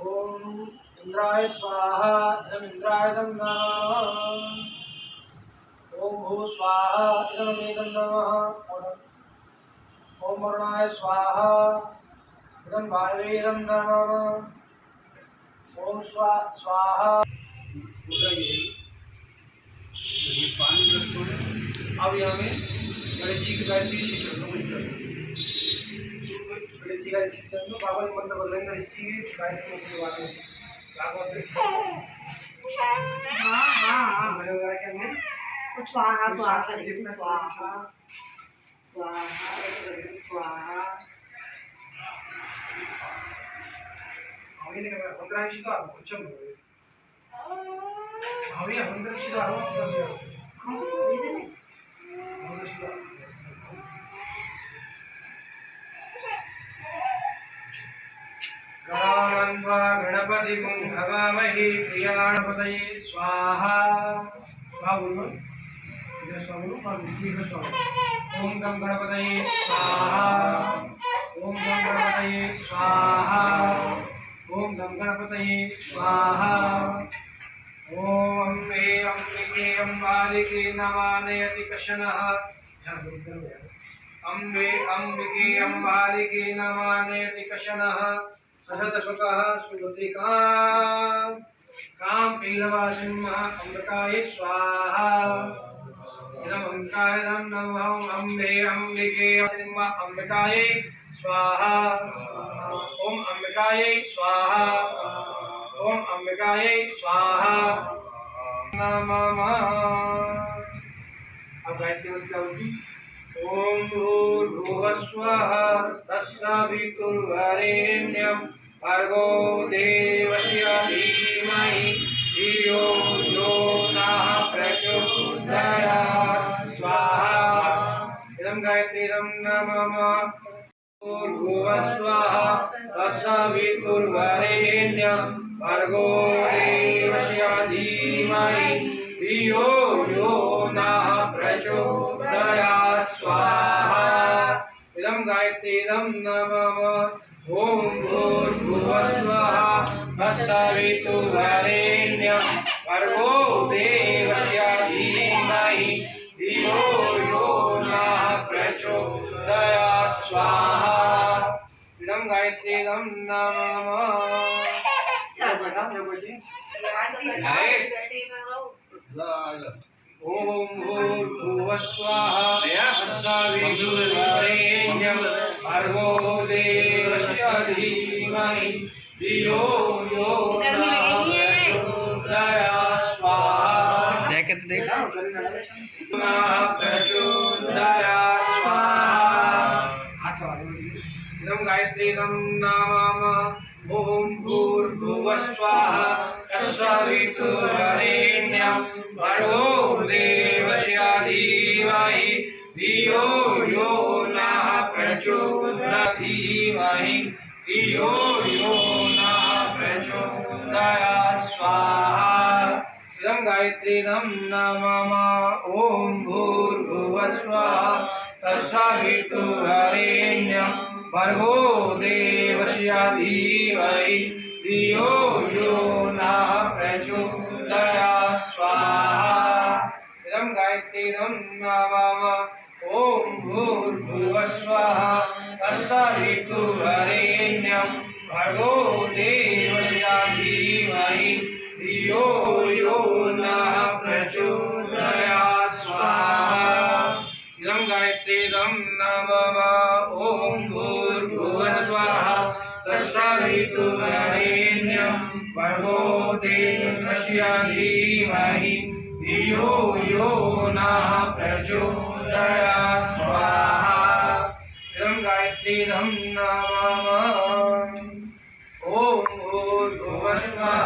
ओम इंद्राय स्वाहा, इदं इंद्राय नमः। ओम भू स्वाहा, इदं नमः। ओम वर्णाय स्वाहा, इदं वायवे नमः। ओम स्वाहा। ये पानी रखो है। अब यहाँ में गणेश जी की गायत्री श्री चरणों में करें। गणेश जी का श्री चरणों बाबा के मंत्र बदलेंगे। गणेश जी की गायत्री के बाद में हाँ क्या हमने स्वाहा स्वाहा स्वाहा स्वाहा। आगे निकल पंद्रह शिका कुछ भाभी पंद्रह शिका गणपति भगामहि प्रियाणपतये स्वाहा। स्वाहा बोलो, स्वाहा बोलो। ओम गम गणपतये स्वाहा। ओम गम गणपतये स्वाहा। ओम गम गणपतये स्वाहा। ओम अम्बे अम्बिके अम्बालिके नमानयति कशनः। अम्बे अम्बिके अम्बालिके नमानयति कशनः। सहतशुकः सुगतिका काम पीलवा सिंह अम्बिकाय स्वाहा। इदम् अम्बिकाय नमः। अम्बे अम्बिके सिंह अम्बिकाय स्वाहा। ओम अम्बिकाय स्वाहा। ओम अम्बिकाय स्वाहा नमः। अब गायत्री मंत्र क्या होगी? ओम भूर्भुवः स्वः तत्सवितुर्वरेण्यं भर्गो देवस्य धीमहि धियो यो नः प्रचोदयात् स्वाहा। इदं गायत्रीं नमः। भूर्भुवः स्वः तत्सवितुर्वरेण्यं भर्गो देवस्य धीमहि धियो यो नः प्रचोदयात् स्वाहा इदं गायत्रीदं नमः ॐ भूर्भुवस्वः तत्सवितुर्वरेण्यं भर्गो देवस्य धीमहि धियो यो नः प्रचोदयात् स्वाहा इदं गायत्रीदं नमः ओम भूर्भुवस्वः तत्सवितुर्वरेण्यं भर्गो देवस्य धीमहि धियो यो नः प्रचोदयात् स्वाहा प्रचोदयात् स्वाहा इदं गायत्रीदं नमः ॐ भूर्भुवस्वः तत्सवितुर्वरेण्यं भर्गो देवस्य धीमहि धियो यो नः प्रचोदयात् धीमहि धियो यो नः प्रचोदयात् स्वाहा इदं गायत्रीदं नमः ॐ भूर्भुवस्वः तत्सवितुर्वरेण्यं भर्गो देवस्य धीमहि धियो यो नः प्रचोदयात् स्वाहा इदं गायत्रीदं नमः ॐ भूर्भुवस्वः तत्सवितुर्वरेण्यं भर्गो देवस्य धीमहि धियो यो नः प्रचोदयात् स्वाहा इदं गायत्रीदं नमः ॐ भूर्भुवस्वः तत्सवितुर्वरेण्यं भर्गो देवस्य धीमहि धियो यो नः प्रचोदयात् स्वाहा इदं गायत्रीदं नमः ॐ भूर्भुवस्वः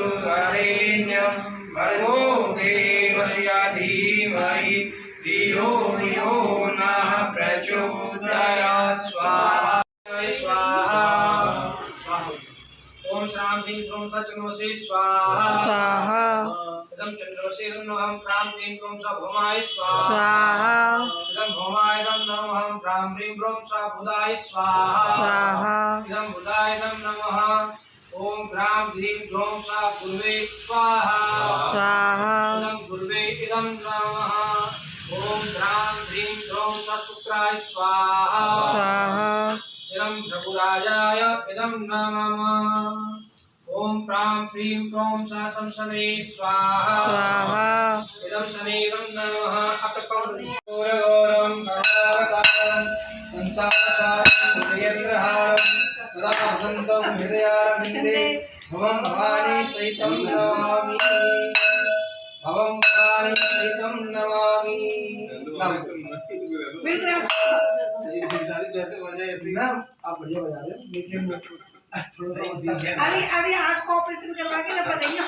तत्सवितुर्वरेण्यं भर्गो देवस्य धीमहि धियो यो नः प्रचोदयात् स्वाहा स्वाहा ओम श्राम ह्रीं श्रों सचनोषे स्वाहा स्वाहा इदं चंद्रवसे नमः क्रां ह्रीं क्रों स भौमाय स्वाहा स्वाहा इदं भौमायदं नमः क्रां ह्रीं क्रों स बुधाय स्वाहा स्वाहा इदं बुधायदं नमः ओम ग्रां ह्रीं क्रों स गुरुवे स्वाहा स्वाहा इदं गुरुवे इदं नमः ओम ग्रां ह्रीं क्रों स शुक्राय स्वाहा स्वाहा इदं भृगुराजाय इदं नमः ओम प्रां ह्रीं क्रों स शंसने स्वाहा स्वाहा इदं शनेदं नमः अटकं गौरगौरं करुणावतारं संसारसारं हृदयेन्द्रहारं तदा वसन्तं हृदयारविन्दे भवं भवानी सहितं नमामि भवं भवानी सहितं नमामि मैम आप बढ़िया बजा रहे हो लेकिन अभी हार्ट को ऑपरेशन करवा के ना बताइए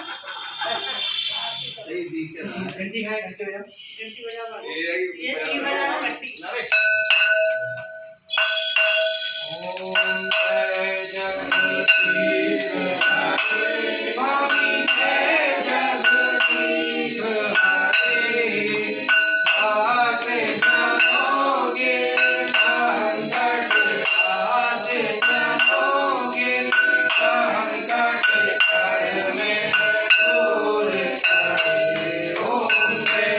घंटी है घंटी बजा ये बजाना घंटी ओम जय जगदीश हरे स्वामी जय जगदीश हरे आज जनोगे संकट आज जनोगे संकट कर में दूर करे ओम जय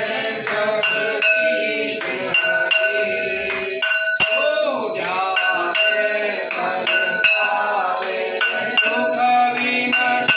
जगदीश हरे ओ जाए पर पावे दुख विनाश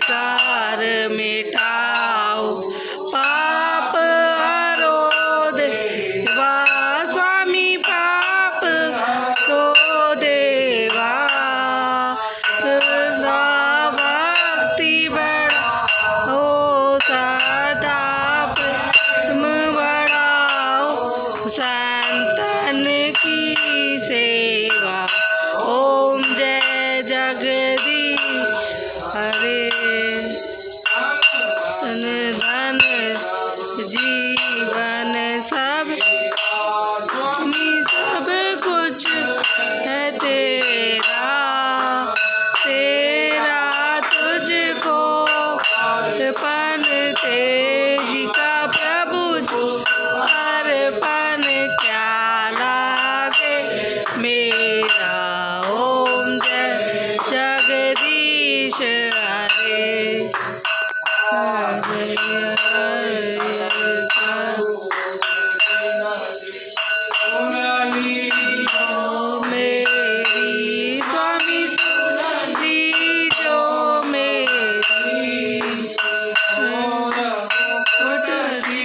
कार मिटाओ पाप हरो देवा स्वामी पाप हरो देवा भक्ति बढ़ाओ सदा प्रेम बढ़ाओ संतन की सेवा ओम जय जगदीश हरे धन धन जीवन सब स्वामी सब कुछ है तेरा तेरा तुझको अर्पण तेजी का प्रभु अर्पण क्या लागे मेरा ओम जय जगदीश हरे हरे मेरी स्वामी सुनली जो मेरी उठती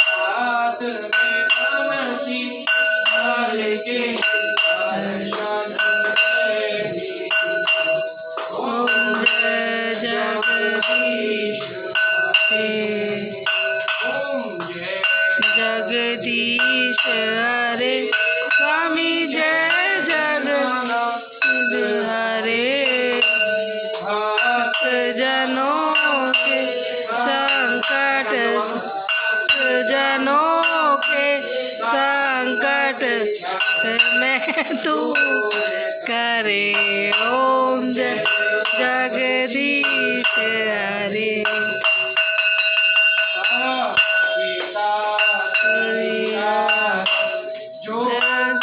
हाथ में बंसी के ओम जय जगदीश जगदीश हरे स्वामी जय जगन्नाथ हरे भक्त जनों के संकट जनों के संकट में तू करे ओम जय जगदीश हरे जो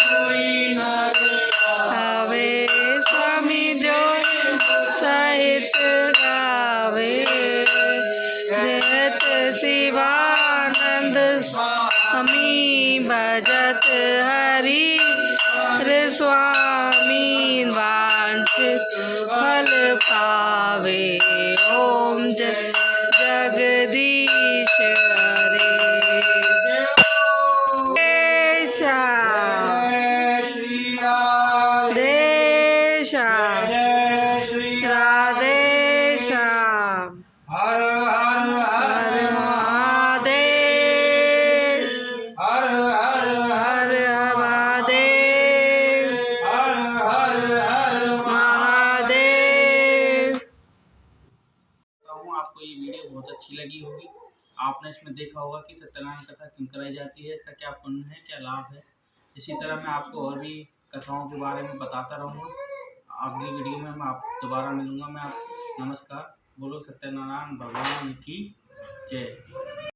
कोई न आवे स्वामी जो सहित गावे जयत शिवानंद स्वामी भजत हरि हरे स्वामी वांछित फल पावे ओम जय जगदीश हरे राधे श्याम हर हर हर महादेव हर हर हर महादेव हर हर हर महादेव। आपको ये वीडियो बहुत अच्छी लगी होगी। आपने इसमें देखा होगा कि सत्यनारायण कथा क्यों कराई जाती है, इसका क्या पुण्य है, क्या लाभ है। इसी तरह मैं आपको और भी कथाओं के बारे में बताता रहूँगा। अगली वीडियो में मैं आप दोबारा मिलूँगा। मैं आप नमस्कार। बोलो सत्यनारायण भगवान की जय।